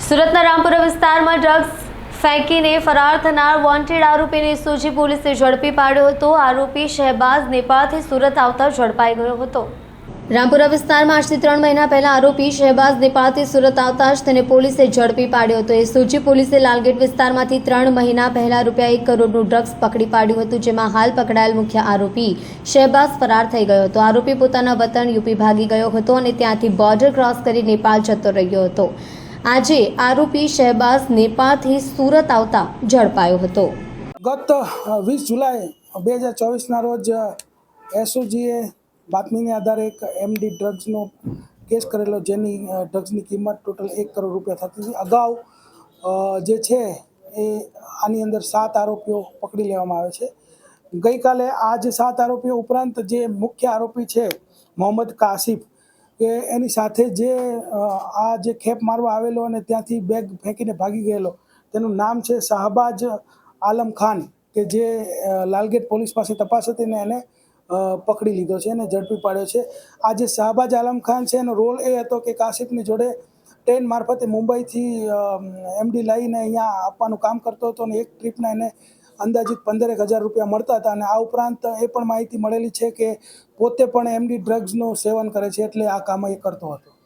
સુરતના રામપુરા વિસ્તારમાં ડ્રગ્સ ફેંકીને ફરાર થનાર વોન્ટેડ આરોપીને એસઓજી પોલીસે ઝડપી પાડ્યો હતો। આરોપી શહેબાઝ નેપાળથી સુરત આવતા ઝડપાઈ ગયો હતો। રામપુરા વિસ્તારમાં આજથી 3 મહિના પહેલા આરોપી શહેબાઝ નેપાળથી સુરત આવતા જ તેને પોલીસે ઝડપી પાડ્યો હતો। એસઓજી પોલીસે લાલગેટ વિસ્તારમાંથી 3 મહિના પહેલા રૂપિયા 1 કરોડનું ડ્રગ્સ પકડી પાડ્યું હતું, જેમાં હાલ પકડાયેલ મુખ્ય આરોપી શહેબાઝ ફરાર થઈ ગયો હતો। આરોપી પોતાના વતન યુપી ભાગી ગયો હતો અને ત્યાંથી બોર્ડર ક્રોસ કરી નેપાળ જતો રહ્યો હતો। આજે આરોપી શહેબાઝ નેપાળથી સુરત આવતા ઝડપાયો હતો। ગત 20 જુલાઈ 2024ના રોજ એસઓજીએ બાતમીને આધારે એક એમડી ડ્રગ્સનો કેસ કરેલો, જેની ડ્રગ્સની કિંમત ટોટલ 1 કરોડ રૂપિયા થતી હતી। અગાઉ જે છે એ આની અંદર 7 આરોપીઓ પકડી લેવામાં આવે છે। ગઈકાલે આ જે 7 આરોપીઓ ઉપરાંત જે મુખ્ય આરોપી છે મોહમ્મદ કાસિફ, કે એની સાથે જે આ જે ખેપ મારવા આવેલો અને ત્યાંથી બેગ ફેંકીને ભાગી ગયેલો, તેનું નામ છે શાહબાજ આલમ ખાન, કે જે લાલગેટ પોલીસ પાસે તપાસ હતી ને એને પકડી લીધો છે અને ઝડપી પાડ્યો છે। આ જે શાહબાજ આલમ ખાન છે એનો રોલ એ હતો કે કાસિફની જોડે ટ્રેન મારફતે મુંબઈથી એમડી લઈને અહીંયા આપવાનું કામ કરતો હતો અને એક ટ્રીપના એને અંદાજિત 15,000 રૂપિયા મળતા હતા। અને આ ઉપરાંત એ પણ માહિતી મળેલી છે કે પોતે પણ એમડી ડ્રગ્સનું સેવન કરે છે, એટલે આ કામ એ કરતો હતો।